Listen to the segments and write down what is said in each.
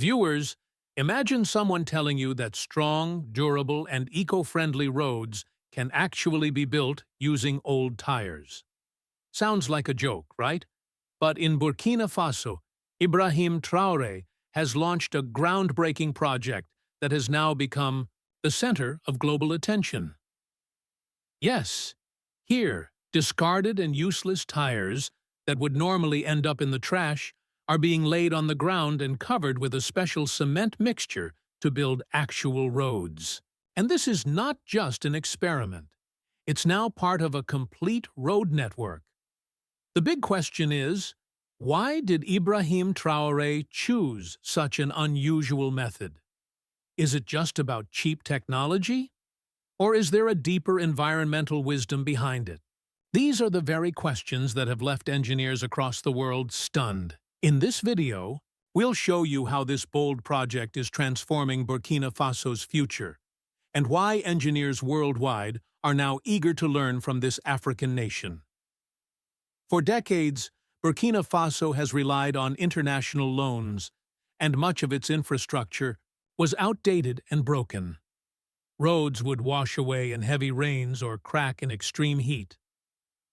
Viewers, imagine someone telling you that strong, durable, and eco-friendly roads can actually be built using old tires. Sounds like a joke, right? But in Burkina Faso, Ibrahim Traore has launched a groundbreaking project that has now become the center of global attention. Yes, here, discarded and useless tires that would normally end up in the trash are being laid on the ground and covered with a special cement mixture to build actual roads. And this is not just an experiment. It's now part of a complete road network. The big question is, why did Ibrahim Traore choose such an unusual method? Is it just about cheap technology? Or is there a deeper environmental wisdom behind it? These are the very questions that have left engineers across the world stunned. In this video, we'll show you how this bold project is transforming Burkina Faso's future, and why engineers worldwide are now eager to learn from this African nation. For decades, Burkina Faso has relied on international loans, and much of its infrastructure was outdated and broken. Roads would wash away in heavy rains or crack in extreme heat.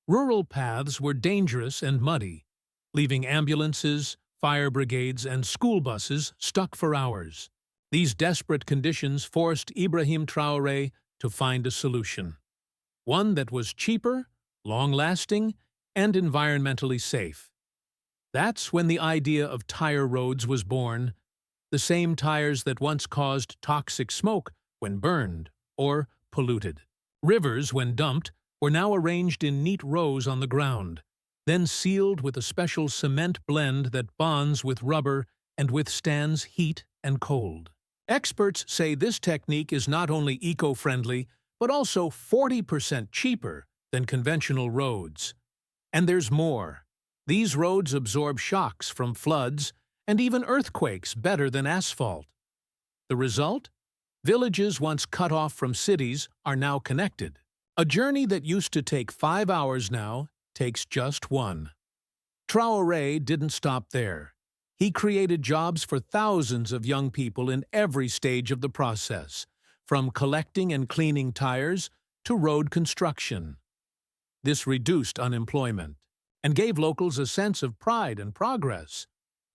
Rural paths were dangerous and muddy, leaving ambulances, fire brigades, and school buses stuck for hours. These desperate conditions forced Ibrahim Traore to find a solution. One that was cheaper, long-lasting, and environmentally safe. That's when the idea of tire roads was born, the same tires that once caused toxic smoke when burned or polluted. Rivers, when dumped, were now arranged in neat rows on the ground, then sealed with a special cement blend that bonds with rubber and withstands heat and cold. Experts say this technique is not only eco-friendly, but also 40% cheaper than conventional roads. And there's more. These roads absorb shocks from floods and even earthquakes better than asphalt. The result? Villages once cut off from cities are now connected. A journey that used to take 5 hours now takes just 1. Traore didn't stop there. He created jobs for thousands of young people in every stage of the process, from collecting and cleaning tires to road construction. This reduced unemployment and gave locals a sense of pride and progress.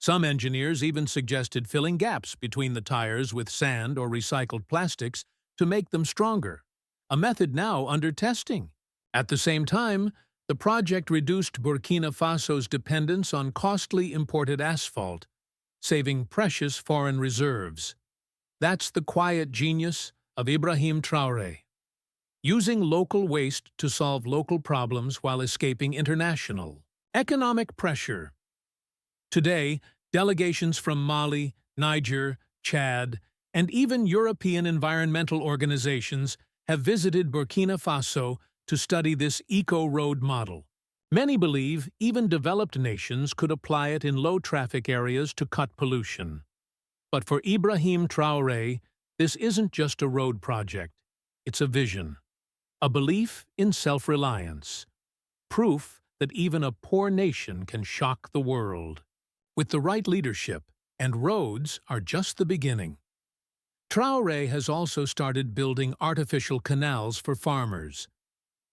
Some engineers even suggested filling gaps between the tires with sand or recycled plastics to make them stronger, a method now under testing. At the same time, the project reduced Burkina Faso's dependence on costly imported asphalt, saving precious foreign reserves. That's the quiet genius of Ibrahim Traore, using local waste to solve local problems while escaping international economic pressure. Today, delegations from Mali, Niger, Chad, and even European environmental organizations have visited Burkina Faso to study this eco-road model. Many believe even developed nations could apply it in low-traffic areas to cut pollution. But for Ibrahim Traore, this isn't just a road project. It's a vision, a belief in self-reliance, proof that even a poor nation can shock the world. With the right leadership, and roads are just the beginning. Traore has also started building artificial canals for farmers.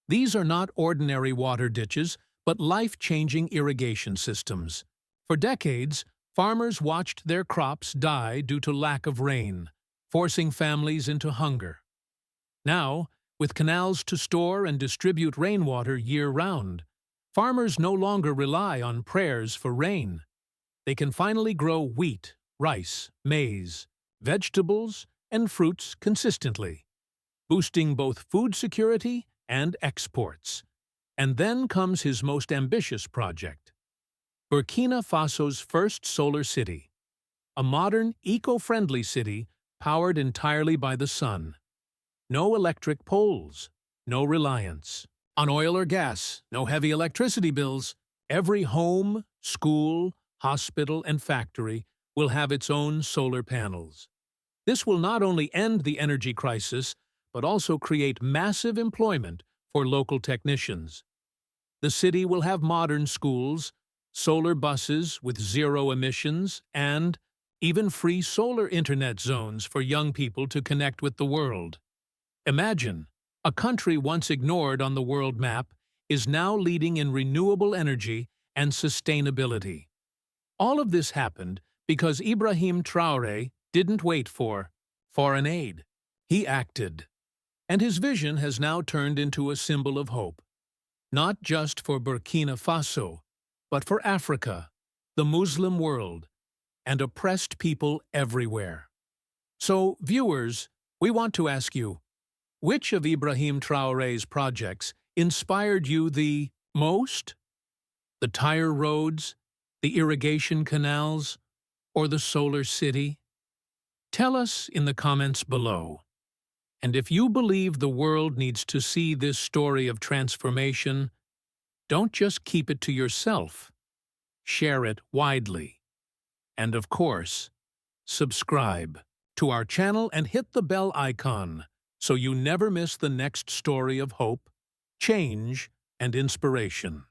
These are not ordinary water ditches, but life-changing irrigation systems. For decades, farmers watched their crops die due to lack of rain, forcing families into hunger. Now, with canals to store and distribute rainwater year-round, farmers no longer rely on prayers for rain. They can finally grow wheat, rice, maize, vegetables, and fruits consistently, boosting both food security and exports. And then comes his most ambitious project, Burkina Faso's first solar city, a modern, eco-friendly city powered entirely by the sun. No electric poles, no reliance on oil or gas, no heavy electricity bills. Every home, school, hospital, and factory will have its own solar panels. This will not only end the energy crisis, but also create massive employment for local technicians. The city will have modern schools, solar buses with zero emissions, and even free solar internet zones for young people to connect with the world. Imagine, a country once ignored on the world map is now leading in renewable energy and sustainability. All of this happened because Ibrahim Traore didn't wait for foreign aid. He acted. And his vision has now turned into a symbol of hope, not just for Burkina Faso, but for Africa, the Muslim world, and oppressed people everywhere. So, viewers, we want to ask you, which of Ibrahim Traore's projects inspired you the most? The tire roads, the irrigation canals, or the solar city? Tell us in the comments below. And if you believe the world needs to see this story of transformation, don't just keep it to yourself. Share it widely. And of course, subscribe to our channel and hit the bell icon so you never miss the next story of hope, change, and inspiration.